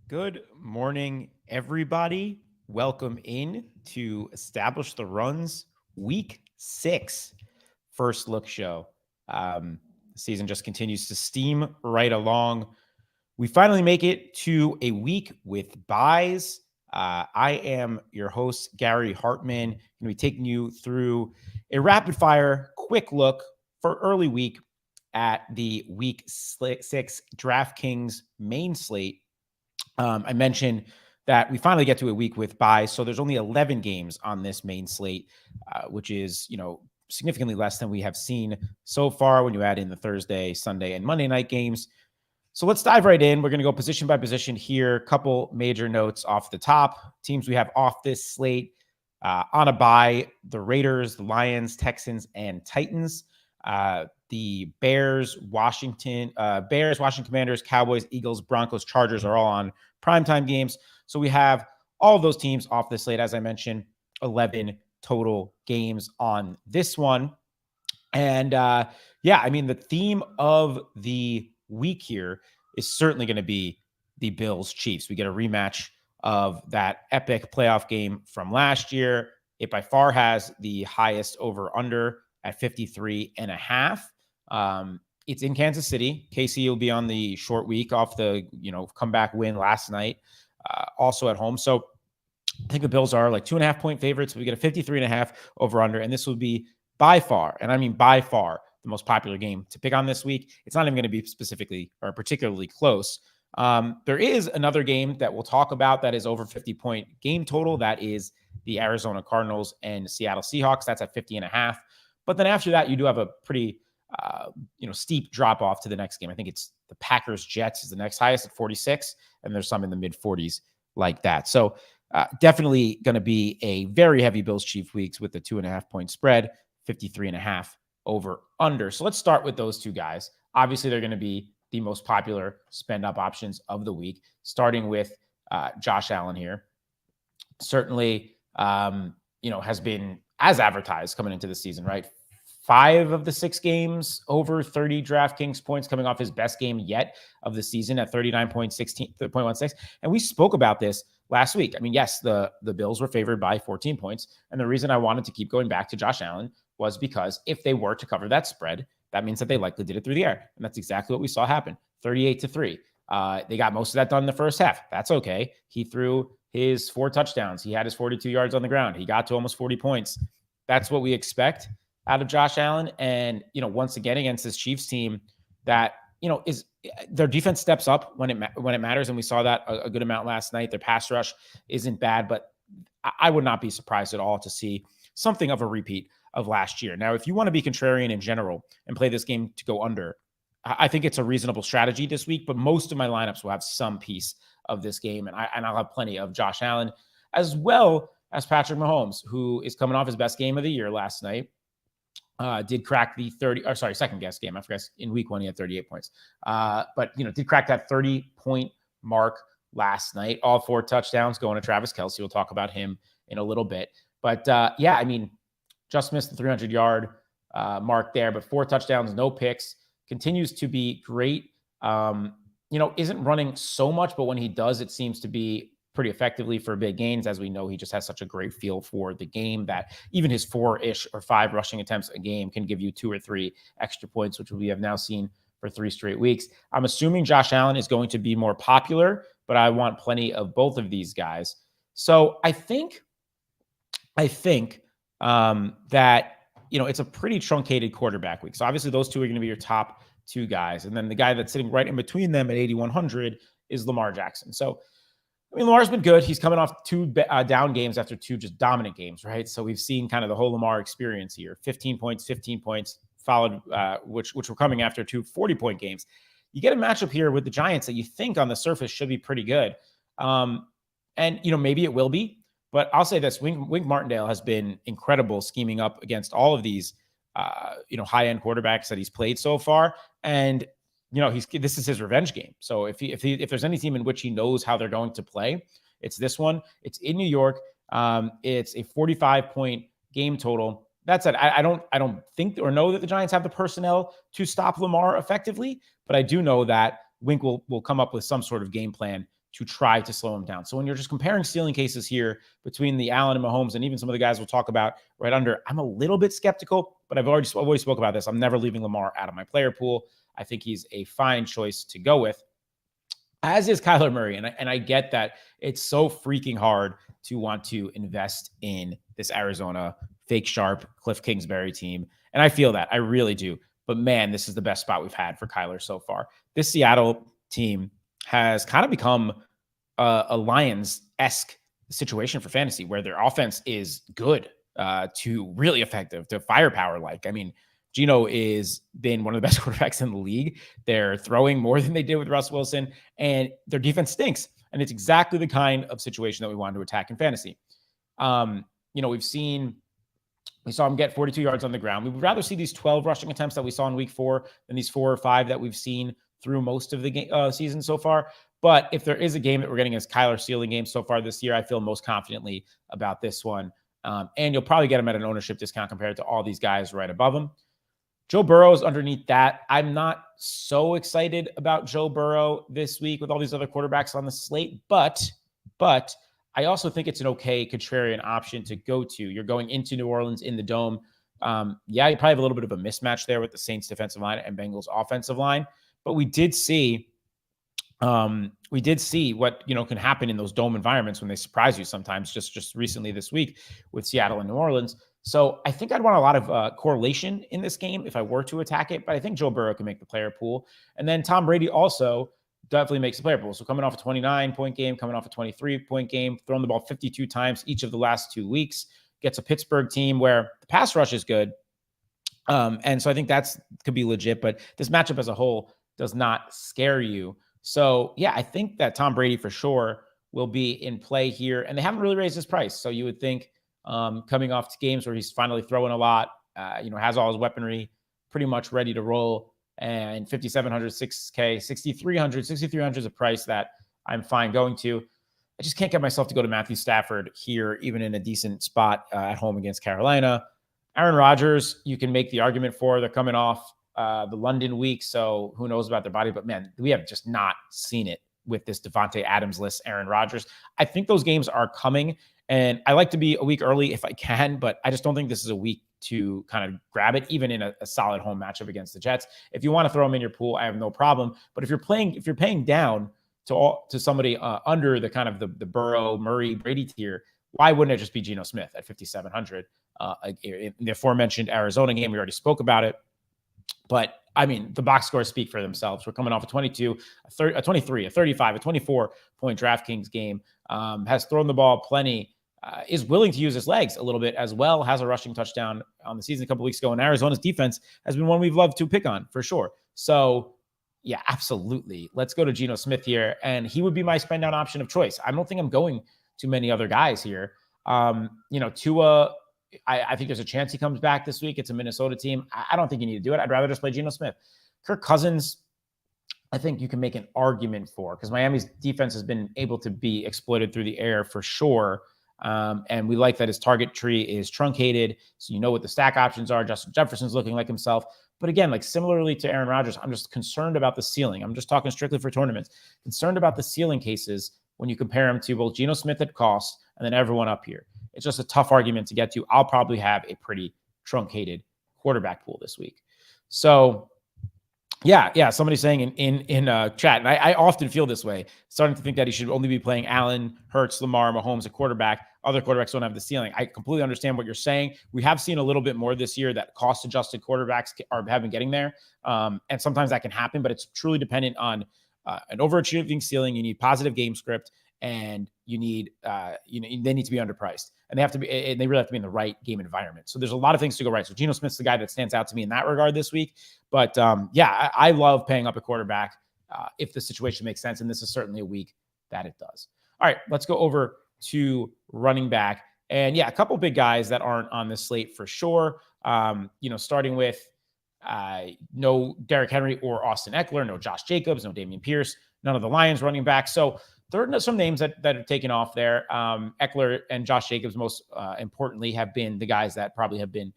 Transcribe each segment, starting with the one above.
Good morning, everybody. Welcome in to Establish the Runs Week 6 First Look Show. The season just continues to steam right along. We finally make it to a week with buys. I am your host, Gary Hartman. I'm going to be taking you through a rapid fire, quick look for early week at the Week 6 DraftKings main slate. I mentioned that we finally get to a week with buys. So there's only 11 games on this main slate, which is, significantly less than we have seen so far when you add in the Thursday, Sunday, and Monday night games. So let's dive right in. We're going to go position by position here. Couple major notes off the top. Teams we have off this slate on a bye: the Raiders, the Lions, Texans, and Titans. The Bears, Washington Commanders, Cowboys, Eagles, Broncos, Chargers are all on primetime games. So we have all of those teams off the slate. As I mentioned, 11 total games on this one. And the theme of the week here is certainly going to be the Bills Chiefs. We get a rematch of that epic playoff game from last year. It by far has the highest over under at 53.5. It's in Kansas City. KC will be on the short week off the, comeback win last night, also at home. So I think the Bills are like 2.5-point favorites. We get a 53.5 over under, and this will be by far, and I mean by far, the most popular game to pick on this week. It's not even going to be specifically or particularly close. There is another game that we'll talk about that is over 50-point game total. That is the Arizona Cardinals and Seattle Seahawks. That's at 50.5. But then after that, you do have a pretty steep drop off to the next game. I think it's the Packers Jets is the next highest at 46, and there's some in the mid 40s like that. So definitely going to be a very heavy Bills Chiefs weeks with the 2.5-point spread, 53.5 over under. So let's start with those two guys. Obviously, they're going to be the most popular spend up options of the week, starting with Josh Allen here. Certainly, has been as advertised coming into the season, right? 5 of the 6 games over 30 DraftKings points, coming off his best game yet of the season at 39.16. And we spoke about this last week. I mean, yes, the Bills were favored by 14 points. And the reason I wanted to keep going back to Josh Allen was because if they were to cover that spread, that means that they likely did it through the air. And that's exactly what we saw happen. 38-3. They got most of that done in the first half. That's okay. He threw his 4 touchdowns. He had his 42 yards on the ground. He got to almost 40 points. That's what we expect out of Josh Allen. And, once again, against this Chiefs team that, is their defense steps up when it matters. And we saw that a good amount last night. Their pass rush isn't bad, but I would not be surprised at all to see something of a repeat of last year. Now, if you want to be contrarian in general and play this game to go under, I think it's a reasonable strategy this week, but most of my lineups will have some piece of this game. And I'll have plenty of Josh Allen as well as Patrick Mahomes, who is coming off his best game of the year last night. Did crack the second guess game. I forgot in week 1, he had 38 points. But did crack that 30-point mark last night. All 4 touchdowns going to Travis Kelce. We'll talk about him in a little bit. But just missed the 300-yard mark there, but 4 touchdowns, no picks. Continues to be great. Isn't running so much, but when he does, it seems to be pretty effectively for big gains. As we know, he just has such a great feel for the game that even his 4-ish or 5 rushing attempts a game can give you 2 or 3 extra points, which we have now seen for 3 straight weeks. I'm assuming Josh Allen is going to be more popular, but I want plenty of both of these guys. So I think that, it's a pretty truncated quarterback week. So obviously those two are going to be your top 2 guys. And then the guy that's sitting right in between them at 8,100 is Lamar Jackson. So Lamar's been good. He's coming off 2 down games after 2 just dominant games, right? So we've seen kind of the whole Lamar experience here. 15 points, followed, which were coming after 2 40-point games. You get a matchup here with the Giants that you think on the surface should be pretty good. Maybe it will be. But I'll say this, Wink Martindale has been incredible scheming up against all of these, high-end quarterbacks that he's played so far. And this is his revenge game. So if there's any team in which he knows how they're going to play, it's this one. It's in New York. It's a 45-point game total. That said, I don't think or know that the Giants have the personnel to stop Lamar effectively, but I do know that Wink will come up with some sort of game plan to try to slow him down. So when you're just comparing ceiling cases here between the Allen and Mahomes and even some of the guys we'll talk about right under, I'm a little bit skeptical, but I've always spoke about this. I'm never leaving Lamar out of my player pool. I think he's a fine choice to go with, as is Kyler Murray. And I get that it's so freaking hard to want to invest in this Arizona fake sharp Cliff Kingsbury team. And I feel that. I really do. But man, this is the best spot we've had for Kyler so far. This Seattle team has kind of become a Lions-esque situation for fantasy, where their offense is good to really effective to firepower-like. I mean, Geno is been one of the best quarterbacks in the league. They're throwing more than they did with Russ Wilson, and their defense stinks. And it's exactly the kind of situation that we wanted to attack in fantasy. We saw him get 42 yards on the ground. We would rather see these 12 rushing attempts that we saw in week 4 than these 4 or 5 that we've seen through most of the season so far. But if there is a game that we're getting as Kyler ceiling game so far this year, I feel most confidently about this one. And you'll probably get him at an ownership discount compared to all these guys right above him. Joe Burrow is underneath that. I'm not so excited about Joe Burrow this week with all these other quarterbacks on the slate, but I also think it's an okay contrarian option to go to. You're going into New Orleans in the Dome. You probably have a little bit of a mismatch there with the Saints defensive line and Bengals offensive line, but we did see what can happen in those dome environments when they surprise you sometimes. Just recently this week with Seattle and New Orleans. So I think I'd want a lot of correlation in this game if I were to attack it, but I think Joe Burrow can make the player pool. And then Tom Brady also definitely makes the player pool. So coming off a 29-point game, coming off a 23-point game, throwing the ball 52 times each of the last 2 weeks, gets a Pittsburgh team where the pass rush is good. And so I think could be legit, but this matchup as a whole does not scare you. So yeah, I think that Tom Brady for sure will be in play here, and they haven't really raised his price. So you would think coming off games where he's finally throwing a lot, has all his weaponry pretty much ready to roll, and 5,700, 6K, 6,300 is a price that I'm fine going to. I just can't get myself to go to Matthew Stafford here, even in a decent spot at home against Carolina. Aaron Rodgers, you can make the argument for. They're coming off the London week, so who knows about their body. But man, we have just not seen it with this Devontae Adams-less Aaron Rodgers. I think those games are coming, and I like to be a week early if I can, but I just don't think this is a week to kind of grab it, even in a solid home matchup against the Jets. If you want to throw them in your pool, I have no problem. But if you're paying down to somebody under the kind of the Burrow, Murray, Brady tier, why wouldn't it just be Geno Smith at 5,700? In the aforementioned Arizona game, we already spoke about it. But I mean, the box scores speak for themselves. We're coming off a 22, a 23, a 35, a 24-point DraftKings game. Has thrown the ball plenty. Is willing to use his legs a little bit as well. Has a rushing touchdown on the season a couple weeks ago. And Arizona's defense has been one we've loved to pick on for sure. So yeah, absolutely. Let's go to Geno Smith here. And he would be my spend down option of choice. I don't think I'm going to many other guys here. Tua, I think there's a chance he comes back this week. It's a Minnesota team. I don't think you need to do it. I'd rather just play Geno Smith. Kirk Cousins, I think you can make an argument for, because Miami's defense has been able to be exploited through the air for sure. And we like that his target tree is truncated. So you know what the stack options are. Justin Jefferson's looking like himself. But again, like similarly to Aaron Rodgers, I'm just concerned about the ceiling. I'm just talking strictly for tournaments. Concerned about the ceiling cases when you compare him to both Geno Smith at cost and then everyone up here. It's just a tough argument to get to. I'll probably have a pretty truncated quarterback pool this week. So yeah. Somebody's saying in chat, and I often feel this way, starting to think that he should only be playing Allen, Hurts, Lamar, Mahomes at quarterback. Other quarterbacks don't have the ceiling. I completely understand what you're saying. We have seen a little bit more this year that cost-adjusted quarterbacks have been getting there, and sometimes that can happen, but it's truly dependent on an overachieving ceiling. You need positive game script, and you need they need to be underpriced, and they really have to be in the right game environment. So there's a lot of things to go right. So Geno Smith's the guy that stands out to me in that regard this week. But I love paying up a quarterback if the situation makes sense, and this is certainly a week that it does. All right, let's go over to running back, and a couple big guys that aren't on this slate for sure. Starting with no Derrick Henry or Austin Eckler, no Josh Jacobs, no Dameon Pierce, none of the Lions running backs. So there are some names that are taken off there. Eckler and Josh Jacobs, most importantly, have been the guys that probably have been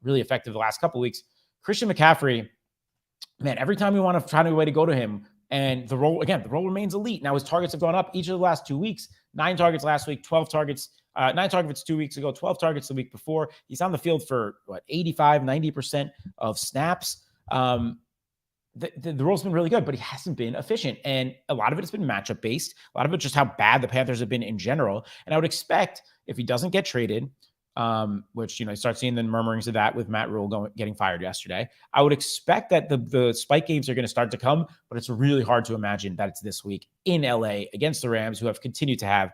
really effective the last couple of weeks. Christian McCaffrey, man, every time we want to find a way to go to him, And the role remains elite. Now his targets have gone up each of the last 2 weeks. 9 targets last week, 12 targets, 9 targets 2 weeks ago, 12 targets the week before. He's on the field for 85, 90% of snaps. The role's been really good, but he hasn't been efficient. And a lot of it has been matchup based. A lot of it just how bad the Panthers have been in general. And I would expect if he doesn't get traded, which, you start seeing the murmurings of that with Matt Rule getting fired yesterday, I would expect that the spike games are going to start to come, but it's really hard to imagine that it's this week in LA against the Rams, who have continued to have,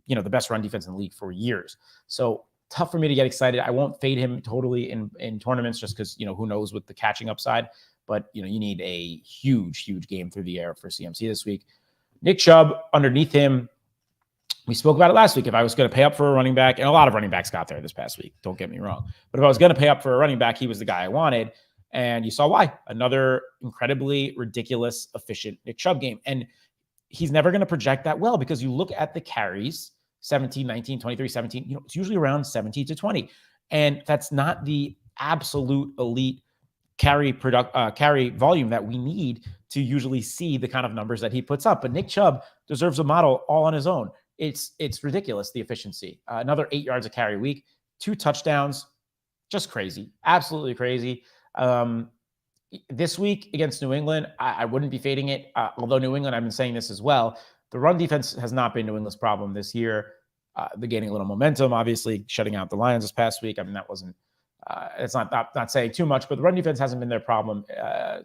the best run defense in the league for years. So tough for me to get excited. I won't fade him totally in tournaments just because, who knows with the catching upside. But, you need a huge, huge game through the air for CMC this week. Nick Chubb, underneath him, we spoke about it last week. If I was going to pay up for a running back, and a lot of running backs got there this past week, don't get me wrong. But if I was going to pay up for a running back, he was the guy I wanted. And you saw why. Another incredibly ridiculous, efficient Nick Chubb game. And he's never going to project that well because you look at the carries, 17, 19, 23, 17, it's usually around 17 to 20. And that's not the absolute elite carry volume that we need to usually see the kind of numbers that he puts up. But Nick Chubb deserves a model all on his own. It's ridiculous, the efficiency. Another 8 yards a carry week, 2 touchdowns, just crazy, absolutely crazy. This week against New England, I wouldn't be fading it. Although New England, I've been saying this as well, the run defense has not been New England's problem this year. They're gaining a little momentum, obviously, shutting out the Lions this past week. I mean, that wasn't, it's not saying too much, but the run defense hasn't been their problem.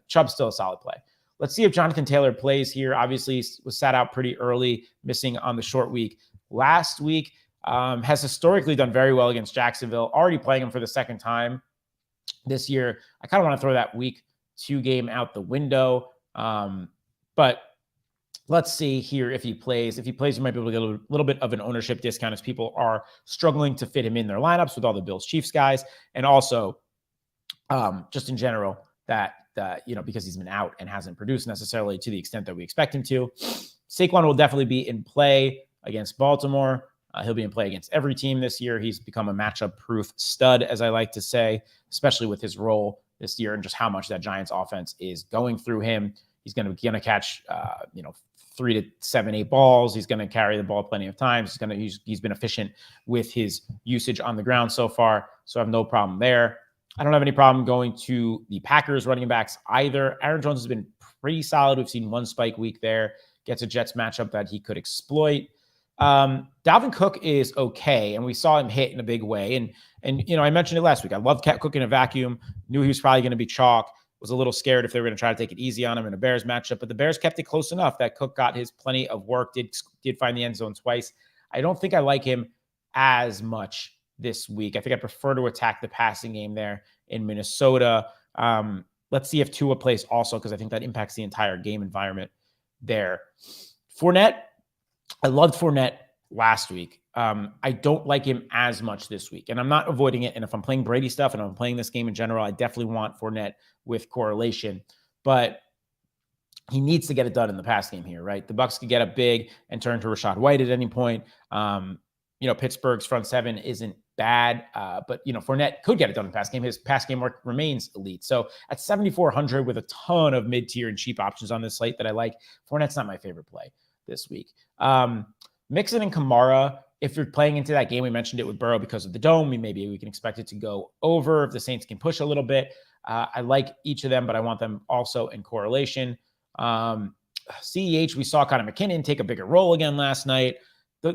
Chubb's still a solid play. Let's see if Jonathan Taylor plays here. Obviously, was sat out pretty early, missing on the short week last week. Has historically done very well against Jacksonville, already playing him for the second time this year. I kind of want to throw that week 2 game out the window. But let's see here if he plays. If he plays, you might be able to get a little bit of an ownership discount as people are struggling to fit him in their lineups with all the Bills Chiefs guys. And also just in general that, because he's been out and hasn't produced necessarily to the extent that we expect him to. Saquon will definitely be in play against Baltimore. He'll be in play against every team this year. He's become a matchup-proof stud, as I like to say, especially with his role this year and just how much that Giants offense is going through him. He's going to catch, 3 to 7, 8 balls. He's going to carry the ball plenty of times. He's been efficient with his usage on the ground so far, so I have no problem there. I don't have any problem going to the Packers running backs either. Aaron Jones has been pretty solid. We've seen 1 spike week there. Gets a Jets matchup that he could exploit. Dalvin Cook is okay, and we saw him hit in a big way. And I mentioned it last week. I love Cook in a vacuum. Knew he was probably going to be chalk. Was a little scared if they were going to try to take it easy on him in a Bears matchup, but the Bears kept it close enough that Cook got his plenty of work, did find the end zone twice. I don't think I like him as much this week. I think I prefer to attack the passing game there in Minnesota. Let's see if Tua plays also, because I think that impacts the entire game environment there. Fournette, I loved Fournette last week. I don't like him as much this week, and I'm not avoiding it. And if I'm playing Brady stuff and I'm playing this game in general, I definitely want Fournette with correlation, but he needs to get it done in the pass game here, right? The Bucs could get up big and turn to Rachaad White at any point. Pittsburgh's front 7 isn't bad, but Fournette could get it done in the pass game. His pass game work remains elite. So at 7,400 with a ton of mid-tier and cheap options on this slate that I like, Fournette's not my favorite play this week. Mixon and Kamara, if you're playing into that game, we mentioned it with Burrow because of the dome. Maybe we can expect it to go over if the Saints can push a little bit. I like each of them, but I want them also in correlation. CEH, we saw kind of McKinnon take a bigger role again last night. The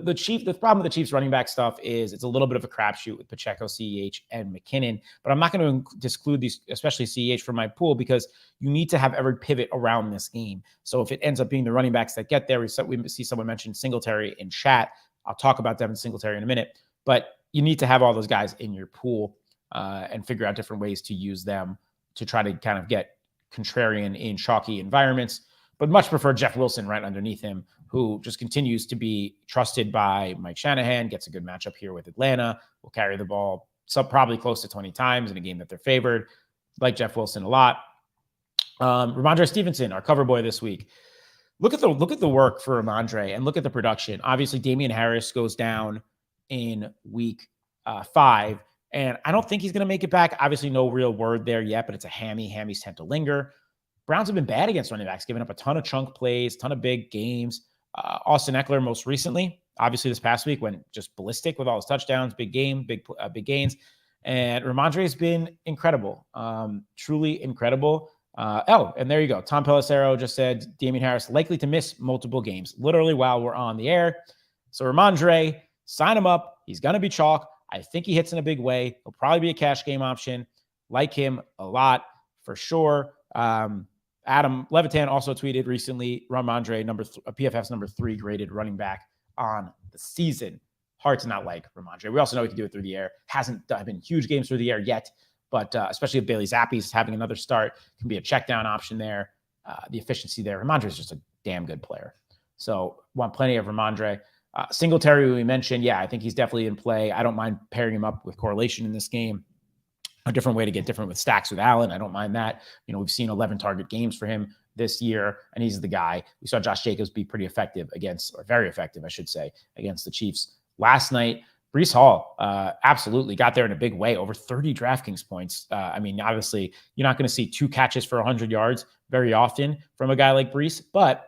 problem with the Chiefs running back stuff is it's a little bit of a crapshoot with Pacheco, CEH, and McKinnon. But I'm not going to exclude these, especially CEH, from my pool because you need to have every pivot around this game. So if it ends up being the running backs that get there, we see someone mention Singletary in chat. I'll talk about Devin Singletary in a minute. But you need to have all those guys in your pool and figure out different ways to use them to try to kind of get contrarian in chalky environments. But much prefer Jeff Wilson right underneath him, who just continues to be trusted by Mike Shanahan, gets a good matchup here with Atlanta, will carry the ball probably close to 20 times in a game that they're favored. Like Jeff Wilson a lot. RamAndre Stevenson, our cover boy this week. Look at the work for RamAndre and look at the production. Obviously, Damian Harris goes down in week 5, and I don't think he's going to make it back. Obviously, no real word there yet, but it's a hammy. Hammies tend to linger. Browns have been bad against running backs, giving up a ton of chunk plays, ton of big games. Austin Eckler most recently, obviously this past week, went just ballistic with all his touchdowns, big game, big gains. And RamAndre has been incredible, truly incredible. And there you go. Tom Pelissero just said Damian Harris likely to miss multiple games, literally while we're on the air. So RamAndre, sign him up. He's going to be chalk. I think he hits in a big way. He'll probably be a cash game option. Like him a lot for sure. Adam Levitan also tweeted recently, RamAndre, PFF's number 3 graded running back on the season. Hard to not like RamAndre. We also know he can do it through the air. Hasn't been huge games through the air yet, but especially if Bailey Zappi's having another start, can be a check down option there. The efficiency there. RamAndre is just a damn good player. So want plenty of RamAndre. Singletary, we mentioned, I think he's definitely in play. I don't mind pairing him up with correlation in this game. A different way to get different with stacks with Allen. I don't mind that. We've seen 11 target games for him this year, and he's the guy. We saw Josh Jacobs be pretty effective very effective, I should say, against the Chiefs last night. Breece Hall absolutely got there in a big way, over 30 DraftKings points. Obviously, you're not going to see 2 catches for 100 yards very often from a guy like Breece, but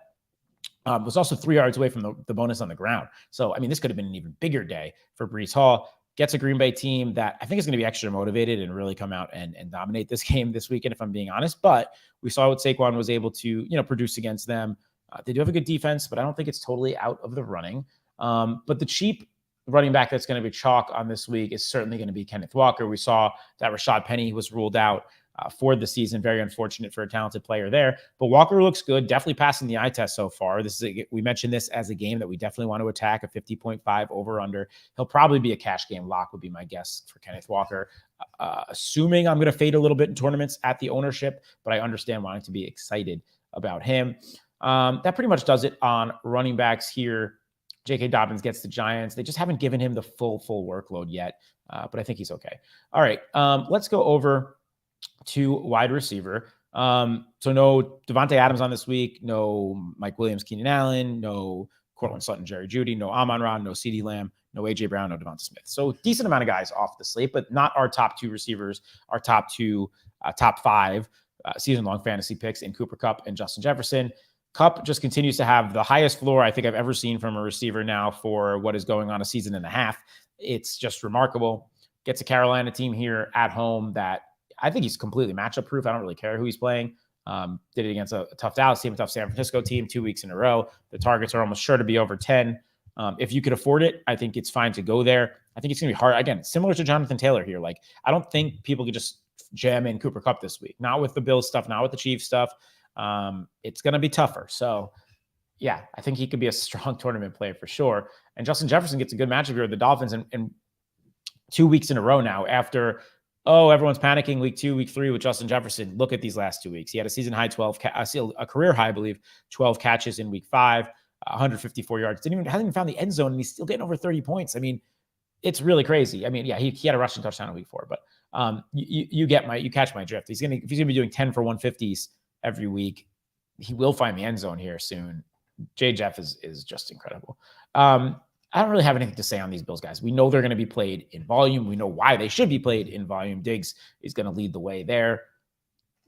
was also 3 yards away from the bonus on the ground. So, this could have been an even bigger day for Breece Hall. Gets a Green Bay team that I think is going to be extra motivated and really come out and dominate this game this weekend, if I'm being honest. But we saw what Saquon was able to, produce against them. They do have a good defense, but I don't think it's totally out of the running. But the cheap running back that's going to be chalk on this week is certainly going to be Kenneth Walker. We saw that Rashad Penny was ruled out for the season. Very unfortunate for a talented player there. But Walker looks good, definitely passing the eye test so far. We mentioned this as a game that we definitely want to attack, a 50.5 over-under. He'll probably be a cash game lock, would be my guess for Kenneth Walker. Assuming I'm going to fade a little bit in tournaments at the ownership, but I understand wanting to be excited about him. That pretty much does it on running backs here. J.K. Dobbins gets the Giants. They just haven't given him the full workload yet, but I think he's okay. All right, let's go over to wide receiver. So no Devontae Adams on this week, no Mike Williams, Keenan Allen, no Cortland Sutton, Jerry Jeudy, no Amon-Ra, no CeeDee Lamb, no A.J. Brown, no Devonta Smith. So decent amount of guys off the slate, but not our top 2 receivers, our top 5 season-long fantasy picks in Cooper Kupp and Justin Jefferson. Kupp just continues to have the highest floor I think I've ever seen from a receiver now for what is going on a season and a half. It's just remarkable. Gets a Carolina team here at home that I think he's completely matchup proof. I don't really care who he's playing. Did it against a tough Dallas team, a tough San Francisco team 2 weeks in a row. The targets are almost sure to be over 10. If you could afford it, I think it's fine to go there. I think it's going to be hard. Again, similar to Jonathan Taylor here. Like, I don't think people could just jam in Cooper Kupp this week. Not with the Bills stuff, not with the Chiefs stuff. It's going to be tougher. So, yeah, I think he could be a strong tournament player for sure. And Justin Jefferson gets a good matchup here with the Dolphins in 2 weeks in a row now after, everyone's panicking week 2, week 3 with Justin Jefferson. Look at these last 2 weeks. He had a season high a career high, I believe, 12 catches in week 5, 154 yards. Hasn't even found the end zone, and he's still getting over 30 points. It's really crazy. He had a rushing touchdown in week 4, but you catch my drift. If he's gonna be doing 10 for 150s every week, he will find the end zone here soon. J. Jeff is just incredible. I don't really have anything to say on these Bills guys. We know they're going to be played in volume. We know why they should be played in volume. Diggs is going to lead the way there.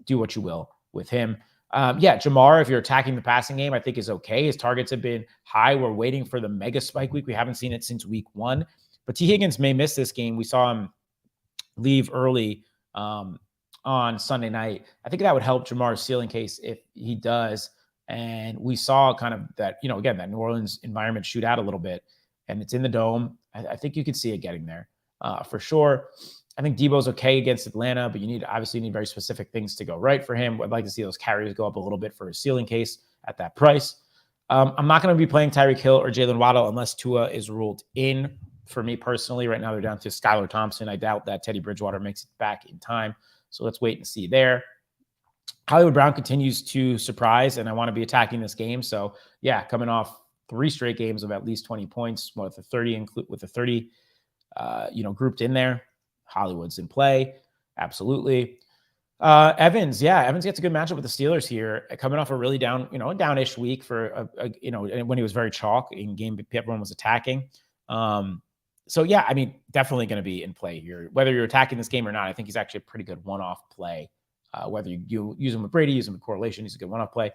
Do what you will with him. Jamar, if you're attacking the passing game, I think is okay. His targets have been high. We're waiting for the mega spike week. We haven't seen it since week 1. But T. Higgins may miss this game. We saw him leave early on Sunday night. I think that would help Jamar's ceiling case if he does. And we saw kind of that, again, that New Orleans environment shoot out a little bit. And it's in the dome. I think you could see it getting there for sure. I think Debo's okay against Atlanta, but you obviously need very specific things to go right for him. I'd like to see those carries go up a little bit for his ceiling case at that price. I'm not going to be playing Tyreek Hill or Jalen Waddle unless Tua is ruled in. For me personally, right now they're down to Skylar Thompson. I doubt that Teddy Bridgewater makes it back in time. So let's wait and see there. Hollywood Brown continues to surprise, and I want to be attacking this game. So yeah, coming off 3 straight games of at least 20 points, with the 30 grouped in there. Hollywood's in play. Absolutely. Evans gets a good matchup with the Steelers here, coming off a really downish week for when he was very chalk in game everyone was attacking. Definitely going to be in play here. Whether you're attacking this game or not, I think he's actually a pretty good one-off play whether you use him with Brady, use him with correlation, he's a good one-off play.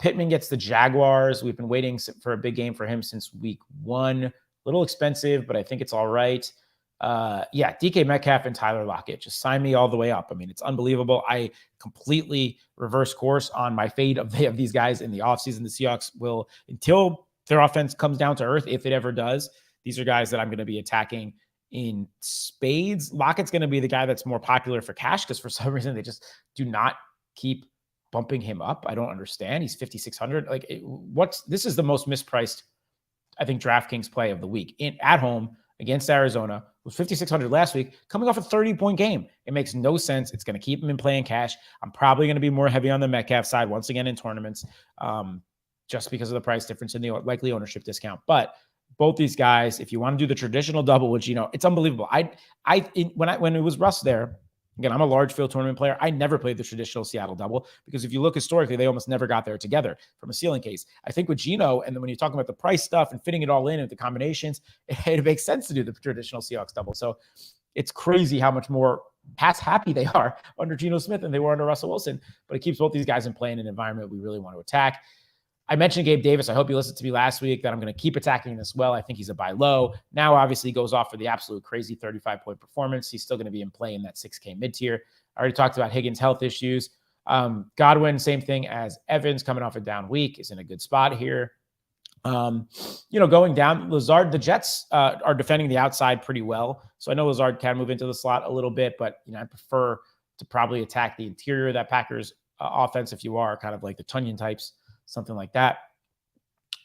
Pittman gets the Jaguars. We've been waiting for a big game for him since week 1. A little expensive, but I think it's all right. DK Metcalf and Tyler Lockett. Just sign me all the way up. I mean, it's unbelievable. I completely reverse course on my fade of these guys in the offseason. The Seahawks will, until their offense comes down to earth, if it ever does, these are guys that I'm going to be attacking in spades. Lockett's going to be the guy that's more popular for cash because for some reason they just do not keep bumping him up. I don't understand. He's 5,600. This is the most mispriced, I think, DraftKings play of the week. At home against Arizona, was 5,600 last week, coming off a 30-point game. It makes no sense. It's going to keep him in playing cash. I'm probably going to be more heavy on the Metcalf side once again in tournaments, just because of the price difference and the likely ownership discount. But both these guys, if you want to do the traditional double, which, it's unbelievable. When it was Russ there, again, I'm a large field tournament player. I never played the traditional Seattle double because if you look historically, they almost never got there together from a ceiling case. I think with Geno, and then when you're talking about the price stuff and fitting it all in and the combinations, it makes sense to do the traditional Seahawks double. So it's crazy how much more pass happy they are under Geno Smith than they were under Russell Wilson. But it keeps both these guys in play in an environment we really want to attack. I mentioned Gabe Davis. I hope you listened to me last week that I'm going to keep attacking this well. I think he's a buy low. Now, obviously, he goes off for the absolute crazy 35-point performance. He's still going to be in play in that 6K mid-tier. I already talked about Higgins' health issues. Godwin, same thing as Evans, coming off a down week, is in a good spot here. Going down, Lazard, the Jets are defending the outside pretty well. So I know Lazard can move into the slot a little bit, but I prefer to probably attack the interior of that Packers offense if you are kind of like the Tunyon types. Something like that.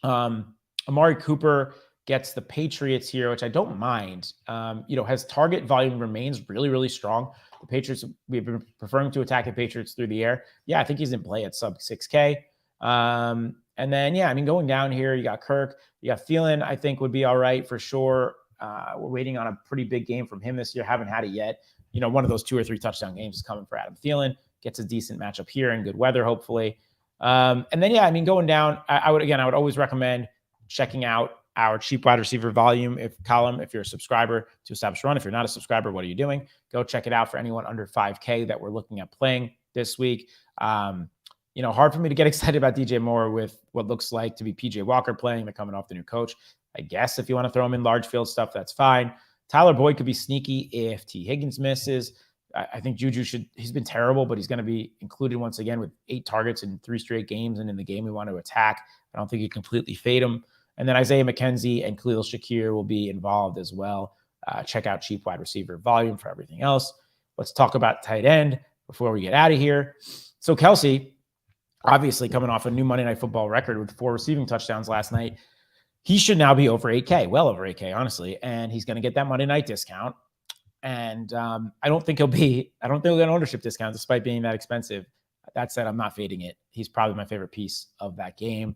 Amari Cooper gets the Patriots here, which I don't mind. His target volume remains really, really strong. The Patriots, we've been preferring to attack the Patriots through the air. Yeah, I think he's in play at sub 6K. And then, going down here, you got Kirk. You got Thielen, I think would be all right for sure. We're waiting on a pretty big game from him this year. Haven't had it yet. One of those 2 or 3 touchdown games is coming for Adam Thielen. Gets a decent matchup here in good weather, hopefully. Going down, I would always recommend checking out our cheap wide receiver volume column. If you're a subscriber to Establish Run, if you're not a subscriber, what are you doing? Go check it out for anyone under 5K that we're looking at playing this week. Hard for me to get excited about DJ Moore with what looks like to be PJ Walker playing. They're coming off the new coach. I guess if you want to throw him in large field stuff, that's fine. Tyler Boyd could be sneaky if T. Higgins misses. I think Juju he's been terrible, but he's going to be included once again with 8 targets in 3 straight games. And in the game we want to attack, I don't think you completely fade him. And then Isaiah McKenzie and Khalil Shakir will be involved as well. Check out cheap wide receiver volume for everything else. Let's talk about tight end before we get out of here. So Kelsey, obviously coming off a new Monday Night Football record with 4 receiving touchdowns last night, he should now be over 8K, well over 8K, honestly. And he's going to get that Monday night discount. And I don't think he'll get an ownership discount despite being that expensive. That said, I'm not fading it. He's probably my favorite piece of that game.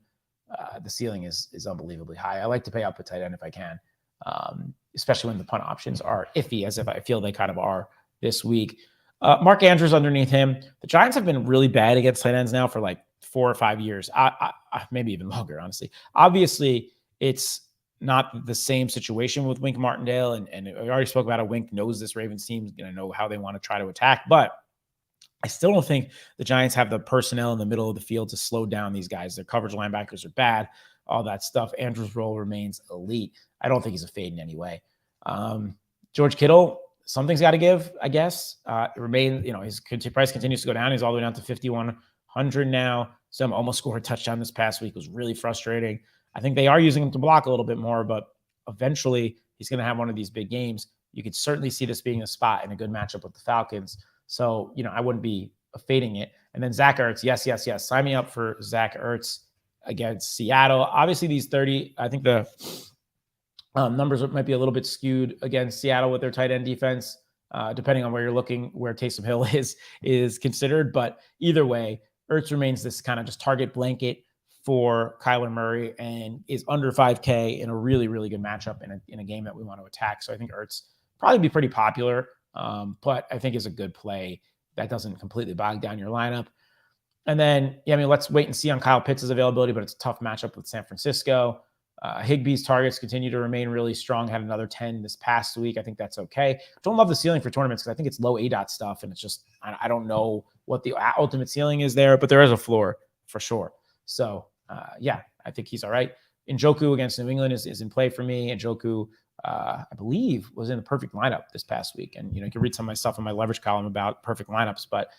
The ceiling is unbelievably high. I like to pay up a tight end if I can, especially when the punt options are iffy, as if I feel they kind of are this week. Mark Andrews underneath him. The Giants have been really bad against tight ends now for like 4 or 5 years, maybe even longer, honestly. Obviously, it's not the same situation with Wink Martindale, and I already spoke about it. Wink knows this Ravens team is going to know how they want to try to attack, but I still don't think the Giants have the personnel in the middle of the field to slow down these guys. Their coverage linebackers are bad, all that stuff. Andrews' role remains elite. I don't think he's a fade in any way. George Kittle, something's got to give, I guess. His price continues to go down. He's all the way down to 5,100 now. Some almost scored a touchdown this past week. It was really frustrating. I think they are using him to block a little bit more, but eventually he's going to have one of these big games. You could certainly see this being a spot in a good matchup with the Falcons. So, I wouldn't be fading it. And then Zach Ertz, yes. Sign me up for Zach Ertz against Seattle. Obviously, these 30, I think the numbers might be a little bit skewed against Seattle with their tight end defense, depending on where you're looking, where Taysom Hill is considered. But either way, Ertz remains this kind of just target blanket for Kyler Murray and is under 5K in a really, really good matchup in a game that we want to attack. So I think Ertz probably be pretty popular, but I think is a good play that doesn't completely bog down your lineup. And then, let's wait and see on Kyle Pitts' availability, but it's a tough matchup with San Francisco. Higbee's targets continue to remain really strong. Had another 10 this past week. I think that's okay. Don't love the ceiling for tournaments because I think it's low ADOT stuff, and it's just I don't know what the ultimate ceiling is there, but there is a floor for sure. So yeah, I think he's all right. Njoku against New England is in play for me. Njoku, I believe, was in the perfect lineup this past week, and you can read some of my stuff in my leverage column about perfect lineups, but.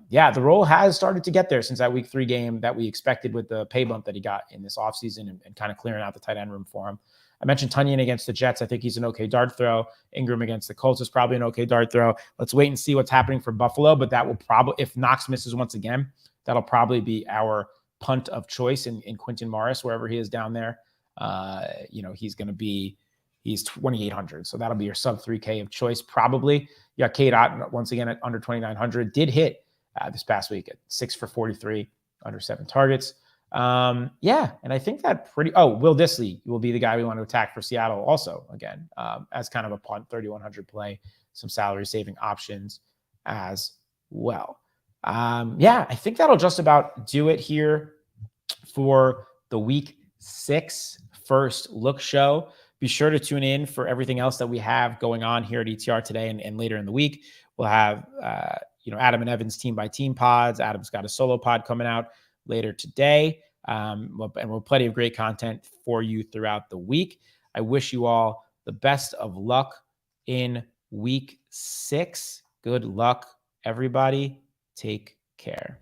Yeah, the role has started to get there since that week 3 game that we expected with the pay bump that he got in this offseason and kind of clearing out the tight end room for him. I mentioned Tunyon against the Jets. I think he's an okay dart throw. Ingram against the Colts is probably an okay dart throw. Let's wait and see what's happening for Buffalo, but that will probably, if Knox misses once again, that'll probably be our punt of choice in Quentin Morris, wherever he is down there. He's going to be, he's 2,800. So that'll be your sub 3K of choice, probably. You got Cade Otton once again at under 2,900. Did hit this past week at 6 for 43, under 7 targets. Yeah, and I think that Will Dissly will be the guy we want to attack for Seattle also, again, as kind of a punt, 3,100 play, some salary saving options as well. Yeah, I think that'll just about do it here for the week 6 first look show. Be sure to tune in for everything else that we have going on here at ETR today and later in the week. We'll have, Adam and Evan's team by team pods. Adam's got a solo pod coming out later today. And we'll have plenty of great content for you throughout the week. I wish you all the best of luck in week 6. Good luck, everybody. Take care.